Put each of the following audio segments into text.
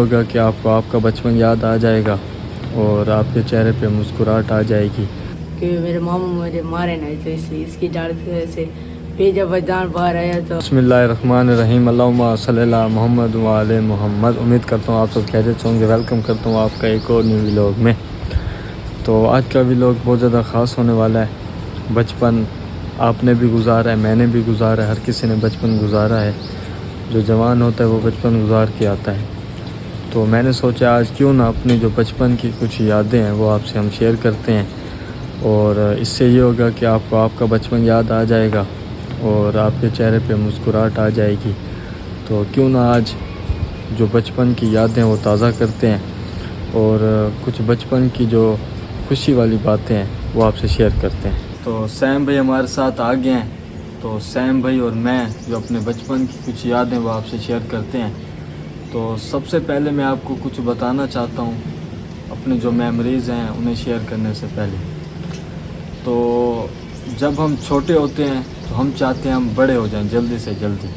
ہوگا کہ آپ کو آپ کا بچپن یاد آ جائے گا اور آپ کے چہرے پہ مسکراہٹ آ جائے گی کہ میرے ماموں مجھے مارے نہیں تو اس لیے اس کی ڈر کی وجہ سے پھر جب جان باہر آیا تو بسم اللہ الرحمن الرحیم اللہم صلی اللہ محمد وعلی محمد۔ امید کرتا ہوں آپ سب خیریت سے ہوں گے۔ ویلکم کرتا ہوں آپ کا ایک اور نیو ولاگ میں۔ تو آج کا ولاگ بہت زیادہ خاص ہونے والا ہے۔ بچپن آپ نے بھی گزارا ہے، میں نے بھی گزارا ہے، ہر کسی نے بچپن گزارا ہے۔ جو جوان ہوتا ہے وہ بچپن گزار کے آتا ہے۔ تو میں نے سوچا آج کیوں نہ اپنی جو بچپن کی کچھ یادیں ہیں وہ آپ سے ہم شیئر کرتے ہیں، اور اس سے یہ ہوگا کہ آپ کو آپ کا بچپن یاد آ جائے گا اور آپ کے چہرے پہ مسکراہٹ آ جائے گی۔ تو کیوں نہ آج جو بچپن کی یادیں وہ تازہ کرتے ہیں اور کچھ بچپن کی جو خوشی والی باتیں ہیں وہ آپ سے شیئر کرتے ہیں۔ تو سیم بھائی ہمارے ساتھ آ گئے ہیں، تو سیم بھائی اور میں جو اپنے بچپن کی کچھ یادیں وہ آپ سے شیئر کرتے ہیں۔ تو سب سے پہلے میں آپ کو کچھ بتانا چاہتا ہوں اپنے جو میموریز ہیں انہیں شیئر کرنے سے پہلے۔ تو جب ہم چھوٹے ہوتے ہیں تو ہم چاہتے ہیں ہم بڑے ہو جائیں جلدی سے جلدی۔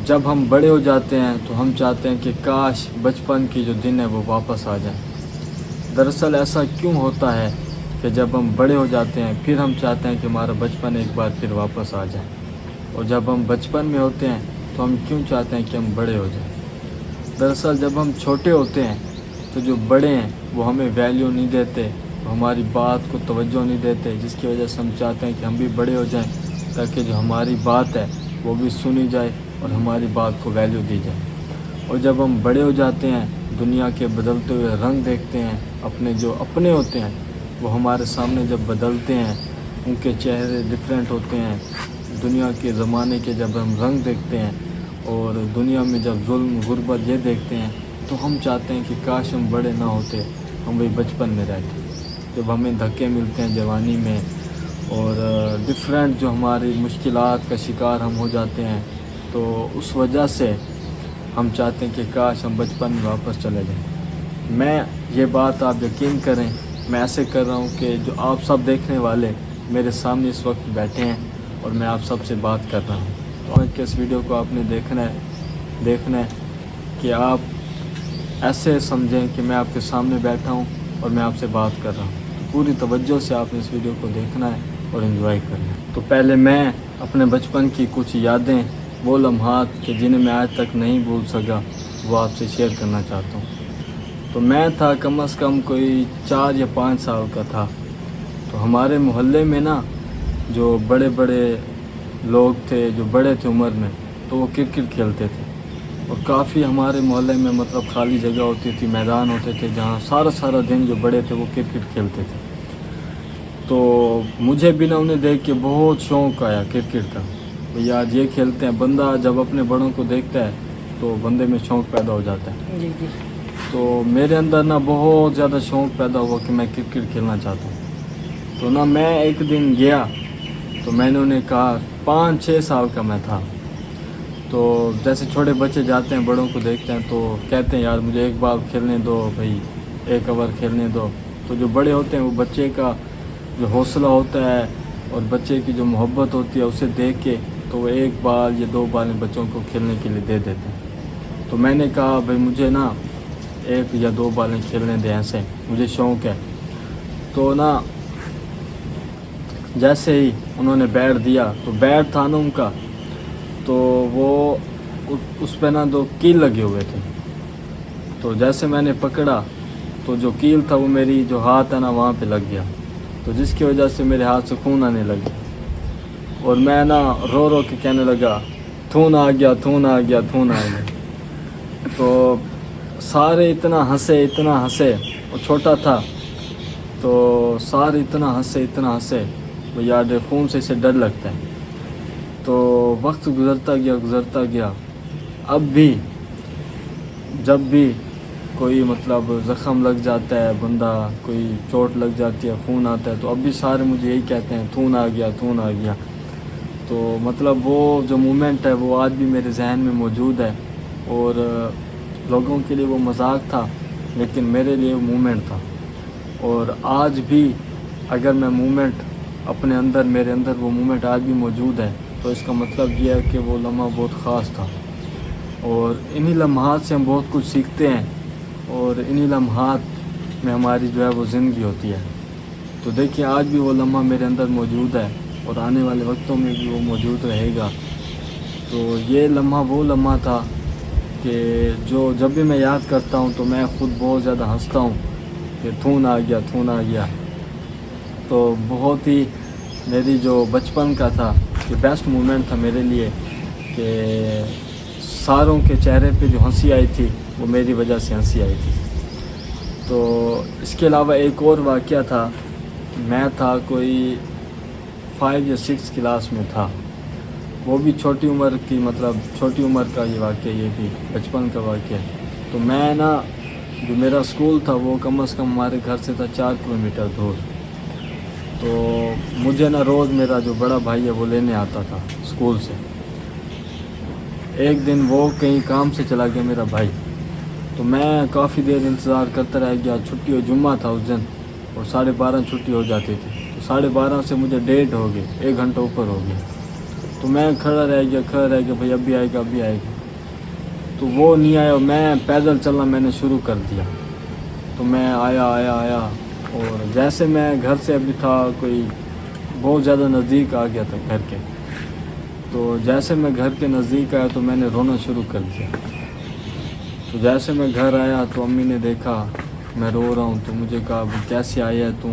جب ہم بڑے ہو جاتے ہیں تو ہم چاہتے ہیں کہ کاش بچپن کی جو دن ہے وہ واپس آ جائیں۔ دراصل ایسا کیوں ہوتا ہے کہ جب ہم بڑے ہو جاتے ہیں پھر ہم چاہتے ہیں کہ ہمارا بچپن ایک بار پھر واپس آ جائے، اور جب ہم بچپن میں ہوتے ہیں تو ہم کیوں چاہتے ہیں کہ ہم بڑے ہو جائیں؟ دراصل جب ہم چھوٹے ہوتے ہیں تو جو بڑے ہیں وہ ہمیں ویلیو نہیں دیتے، وہ ہماری بات کو توجہ نہیں دیتے، جس کی وجہ سے ہم چاہتے ہیں کہ ہم بھی بڑے ہو جائیں تاکہ جو ہماری بات ہے وہ بھی سنی جائے اور ہماری بات کو ویلیو دی جائے۔ اور جب ہم بڑے ہو جاتے ہیں دنیا کے بدلتے ہوئے رنگ دیکھتے ہیں، اپنے جو اپنے ہوتے ہیں وہ ہمارے سامنے جب بدلتے ہیں، ان کے چہرے ڈفرینٹ ہوتے ہیں، دنیا کے زمانے کے جب ہم رنگ دیکھتے ہیں اور دنیا میں جب ظلم غربت یہ دیکھتے ہیں تو ہم چاہتے ہیں کہ کاش ہم بڑے نہ ہوتے، ہم وہی بچپن میں رہتے۔ جب ہمیں دھکے ملتے ہیں جوانی میں اور ڈفرینٹ جو ہماری مشکلات کا شکار ہم ہو جاتے ہیں، تو اس وجہ سے ہم چاہتے ہیں کہ کاش ہم بچپن میں واپس چلے جائیں۔ میں یہ بات آپ یقین کریں میں ایسے کر رہا ہوں کہ جو آپ سب دیکھنے والے میرے سامنے اس وقت بیٹھے ہیں اور میں آپ سب سے بات کر رہا ہوں، تو آج کے اس ویڈیو کو آپ نے دیکھنا ہے کہ آپ ایسے سمجھیں کہ میں آپ کے سامنے بیٹھا ہوں اور میں آپ سے بات کر رہا ہوں۔ تو پوری توجہ سے آپ نے اس ویڈیو کو دیکھنا ہے اور انجوائے کرنا ہے۔ تو پہلے میں اپنے بچپن کی کچھ یادیں، وہ لمحات کہ جنہیں میں آج تک نہیں بھول سکا، وہ آپ سے شیئر کرنا چاہتا ہوں۔ تو میں تھا کم از کم کوئی 4 یا 5 سال کا تھا۔ تو ہمارے محلے میں نا جو بڑے بڑے لوگ تھے، جو بڑے تھے عمر میں، تو وہ کرکٹ کھیلتے تھے، اور کافی ہمارے محلے میں مطلب خالی جگہ ہوتی تھی، میدان ہوتے تھے جہاں سارا دن جو بڑے تھے وہ کرکٹ کھیلتے تھے۔ تو مجھے بھی نا انہیں دیکھ کے بہت شوق آیا کرکٹ کا، بھئی آج یہ کھیلتے ہیں۔ بندہ جب اپنے بڑوں کو دیکھتا ہے تو بندے میں شوق پیدا ہو جاتا ہے۔ جی تو میرے اندر نا بہت زیادہ شوق پیدا ہوا کہ میں کرکٹ کھیلنا چاہتا ہوں۔ تو نا میں ایک دن گیا تو میں نے انہیں کہا، 5-6 سال کا میں تھا، تو جیسے چھوٹے بچے جاتے ہیں بڑوں کو دیکھتے ہیں تو کہتے ہیں یار مجھے ایک بال کھیلنے دو بھائی، ایک اوور کھیلنے دو۔ تو جو بڑے ہوتے ہیں وہ بچے کا جو حوصلہ ہوتا ہے اور بچے کی جو محبت ہوتی ہے اسے دیکھ کے تو وہ 1 بال یا 2 بالیں بچوں کو کھیلنے کے لیے دے دیتے ہیں۔ تو میں نے کہا بھائی مجھے نا 1 یا 2 بالیں کھیلنے دیں، ایسے مجھے شوق ہے۔ تو نا جیسے ہی انہوں نے بیٹ دیا تو بیٹ تھا نا ان کا، تو وہ اس پہ نا 2 کیل لگے ہوئے تھے۔ تو جیسے میں نے پکڑا تو جو کیل تھا وہ میری جو ہاتھ ہے نا وہاں پہ لگ گیا، تو جس کی وجہ سے میرے ہاتھ سے خون آنے لگا، اور میں نا رو کے کہنے لگا خون آ گیا خون آ گیا خون آ گیا۔ تو سارے اتنا ہنسے، اور چھوٹا تھا تو سارے اتنا ہنسے وہ یاد ہے خون سے اسے ڈر لگتا ہے۔ تو وقت گزرتا گیا، اب بھی جب بھی کوئی مطلب زخم لگ جاتا ہے، بندہ کوئی چوٹ لگ جاتی ہے، خون آتا ہے، تو اب بھی سارے مجھے یہی کہتے ہیں خون آ گیا۔ تو مطلب وہ جو مومنٹ ہے وہ آج بھی میرے ذہن میں موجود ہے، اور لوگوں کے لیے وہ مذاق تھا لیکن میرے لیے وہ مومنٹ تھا، اور آج بھی اگر میں مومنٹ اپنے اندر، میرے اندر وہ مومنٹ آج بھی موجود ہے، تو اس کا مطلب یہ ہے کہ وہ لمحہ بہت خاص تھا۔ اور انہی لمحات سے ہم بہت کچھ سیکھتے ہیں اور انہی لمحات میں ہماری جو ہے وہ زندگی ہوتی ہے. تو دیکھیں آج بھی وہ لمحہ میرے اندر موجود ہے اور آنے والے وقتوں میں بھی وہ موجود رہے گا. تو یہ لمحہ وہ لمحہ تھا کہ جو جب بھی میں یاد کرتا ہوں تو میں خود بہت زیادہ ہنستا ہوں کہ تھون آ گیا. تو بہت ہی میری جو بچپن کا تھا کہ بیسٹ مومنٹ تھا میرے لیے کہ ساروں کے چہرے پہ جو ہنسی آئی تھی وہ میری وجہ سے ہنسی آئی تھی. تو اس کے علاوہ ایک اور واقعہ تھا. میں تھا کوئی 5 یا 6 کلاس میں تھا. وہ بھی چھوٹی عمر کی چھوٹی عمر کا یہ واقعہ، یہ بھی بچپن کا واقعہ. تو میں نا جو میرا اسکول تھا وہ کم از کم ہمارے گھر سے تھا 4 کلومیٹر دور. تو مجھے نا روز میرا جو بڑا بھائی ہے وہ لینے آتا تھا اسکول سے. ایک دن وہ کہیں کام سے چلا گیا میرا بھائی. تو میں کافی دیر انتظار کرتا رہ گیا. چھٹی و جمعہ تھا اس دن اور 12:30 چھٹی ہو جاتی تھی. تو 12:30 سے مجھے 1:30 ہو گئے، 1 گھنٹہ اوپر ہو گیا. تو میں کھڑا رہ گیا بھائی اب بھی آئے گا. تو وہ نہیں آیا. میں پیدل چلنا میں نے شروع کر دیا. تو میں آیا اور جیسے میں گھر سے ابھی تھا کوئی بہت زیادہ نزدیک آ گیا تھا گھر کے. تو جیسے میں گھر کے نزدیک آیا تو میں نے رونا شروع کر دیا. تو جیسے میں گھر آیا تو امی نے دیکھا میں رو رہا ہوں تو مجھے کہا بھائی کیسے آیا ہے تو؟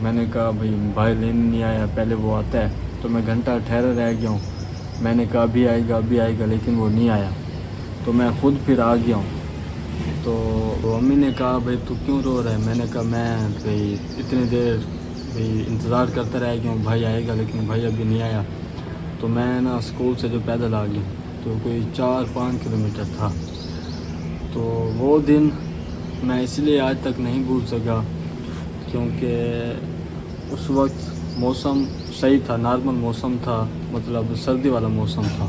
میں نے کہا بھائی لینے نہیں آیا، پہلے وہ آتا ہے. تو میں گھنٹہ ٹھہرا رہ گیا ہوں. میں نے کہا ابھی آئے گا لیکن وہ نہیں آیا. تو میں خود پھر آ گیا ہوں. تو امی نے کہا بھائی تو کیوں رو رہا ہے؟ میں نے کہا میں بھائی اتنی دیر انتظار کرتا رہ گیا ہوں بھائی آئے گا لیکن بھائی ابھی نہیں آیا. تو میں نا اسکول سے جو پیدل آ گیا تو کوئی 4-5 کلومیٹر تھا. تو وہ دن میں اس لیے آج تک نہیں بھول سکا کیونکہ اس وقت موسم صحیح تھا، نارمل موسم تھا، سردی والا موسم تھا.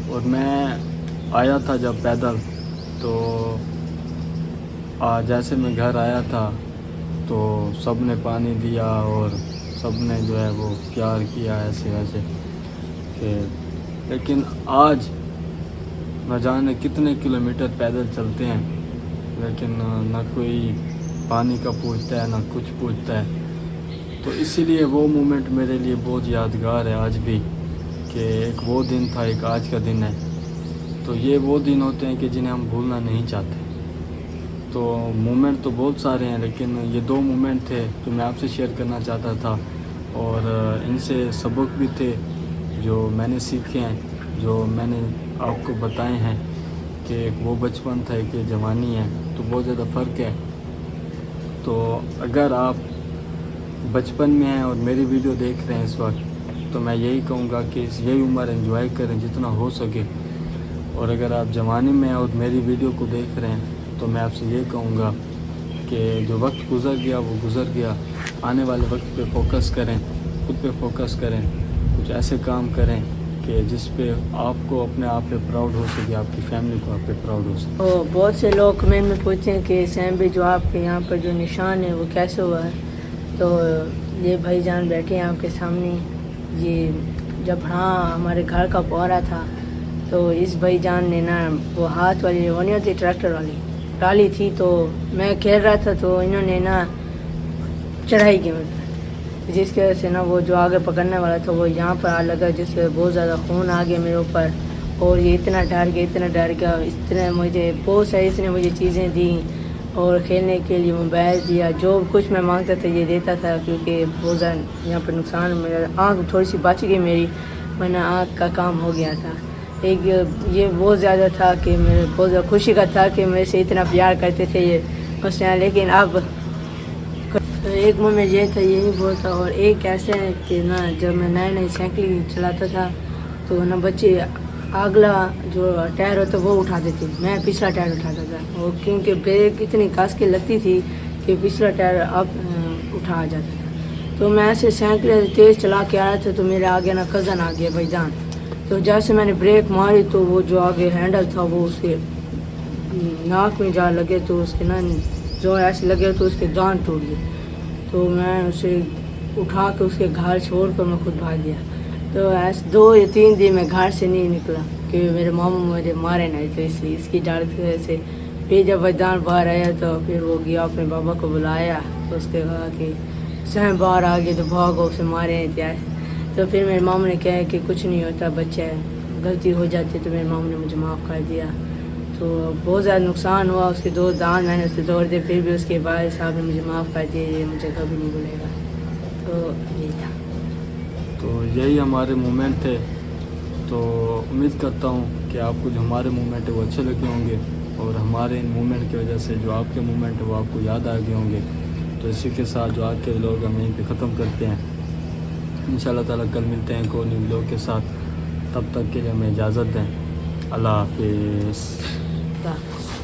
اور میں آیا تھا جب پیدل تو جیسے میں گھر آیا تھا تو سب نے پانی دیا اور سب نے جو ہے وہ پیار کیا ایسے ویسے کہ. لیکن آج نہ جانے کتنے کلومیٹر پیدل چلتے ہیں لیکن نہ کوئی پانی کا پوچھتا ہے نہ کچھ پوچھتا ہے. تو اسی لیے وہ مومنٹ میرے لیے بہت یادگار ہے آج بھی کہ ایک وہ دن تھا، ایک آج کا دن ہے. تو یہ وہ دن ہوتے ہیں کہ جنہیں ہم بھولنا نہیں چاہتے. تو مومنٹ تو بہت سارے ہیں لیکن یہ 2 مومنٹ تھے جو میں آپ سے شیئر کرنا چاہتا تھا اور ان سے سبق بھی تھے جو میں نے سیکھے ہیں، جو میں نے آپ کو بتائے ہیں کہ ایک وہ بچپن تھا ایک یہ جوانی ہے. تو بہت زیادہ فرق ہے. تو اگر آپ بچپن میں ہیں اور میری ویڈیو دیکھ رہے ہیں اس وقت تو میں یہی کہوں گا کہ یہی عمر انجوائے کریں جتنا ہو سکے. اور اگر آپ جوانی میں اور میری ویڈیو کو دیکھ رہے ہیں تو میں آپ سے یہ کہوں گا کہ جو وقت گزر گیا وہ گزر گیا. آنے والے وقت پہ فوکس کریں، خود پہ فوکس کریں، کچھ ایسے کام کریں کہ جس پہ آپ کو اپنے آپ پہ پراؤڈ ہو سکے، آپ کی فیملی کو آپ پہ پراؤڈ ہو سکے. بہت سے لوگ کمنٹ میں پوچھتے ہیں کہ سیم بھی جو آپ کے یہاں پر جو نشان ہے وہ کیسے ہوا ہے. تو یہ بھائی جان بیٹھے ہیں آپ کے سامنے. یہ جب ہمارے گھر کا پورا تھا تو اس بھائی جان نے نا وہ ہاتھ والی وہ نہیں ہوتی ٹریکٹر والی ڈالی تھی. تو میں کھیل رہا تھا تو انہوں نے نا چڑھائی کی مجھے، جس کی وجہ سے نا وہ جو آگے پکڑنے والا تھا وہ یہاں پر آ لگا، جس سے بہت زیادہ خون آ گیا میرے اوپر. اور یہ اتنا ڈر گیا اس طرح مجھے بہت ساری اس نے مجھے چیزیں دیں اور کھیلنے کے لیے موبائل دیا. جو کچھ میں مانگتا تھا یہ دیتا تھا کیونکہ بہت زیادہ یہاں پر نقصان میرا آنکھ تھوڑی سی بچ گئی میری، ورنہ آنکھ کا کام ہو گیا تھا. ایک یہ بہت زیادہ تھا کہ میرے بہت زیادہ خوشی کا تھا کہ میرے سے اتنا پیار کرتے تھے یہ اس نے. لیکن اب ایک مومنٹ یہ تھا یہی بہت تھا. اور ایک ایسا ہے کہ نا جب میں نئی سائیکل چلاتا تھا تو نا بچے اگلا جو ٹائر ہوتا وہ اٹھاتے تھے، میں پچھلا ٹائر اٹھاتا تھا. وہ کیونکہ بریک اتنی کس کے لگتی تھی کہ پچھلا ٹائر اب اٹھا جاتا تھا. تو میں ایسے سائیکل تیز چلا کے آیا تھا تو میرے آگے نا کزن آ گیا بھائی جان. تو جیسے میں نے بریک ماری تو وہ جو آگے ہینڈل تھا وہ اس کے ناک میں جا لگے تو اس کے نا جو ایسے لگے تو اس کے دان ٹوٹ گئے. تو میں اسے اٹھا کے اس کے گھر چھوڑ کر میں خود بھاگ گیا. تو ایسے 2 یا 3 دن میں گھر سے نہیں نکلا. کہ میرے ماموں مجھے مارے نہیں، تو اس لیے اس کی ڈر کی وجہ سے پھر جب وجدان باہر آیا تو پھر وہ گیا اپنے بابا کو بلایا، تو اس کے کہا کہ سہم باہر آ گئے تو بھاگو، اسے مارے نہیں تھے. تو پھر میرے ماموں نے کہا کہ کچھ نہیں ہوتا، بچہ ہے، غلطی ہو جاتی. تو میرے ماموں نے مجھے معاف کر دیا. تو بہت زیادہ نقصان ہوا، اس کے 2 دانت میں نے اس سے توڑ دیے، پھر بھی اس کے والد صاحب نے مجھے معاف کر دیا. یہ مجھے کبھی نہیں بھولے گا. تو یہی تھا. تو یہی ہمارے مومنٹ تھے. تو امید کرتا ہوں کہ آپ کو جو ہمارے مومنٹ ہے وہ اچھے لگے ہوں گے، اور ہمارے ان مومنٹ کی وجہ سے جو آپ کے مومنٹ ہے وہ آپ کو یاد آ گئے ہوں گے. تو اسی کے ساتھ جو آج کے لوگ ہم یہیں پہ ختم کرتے ہیں. انشاءاللہ تعالیٰ کل ملتے ہیں کوئی نئے لوگ کے ساتھ. تب تک کے لیے ہمیں اجازت دیں. اللہ حافظ. اللہ حافظ.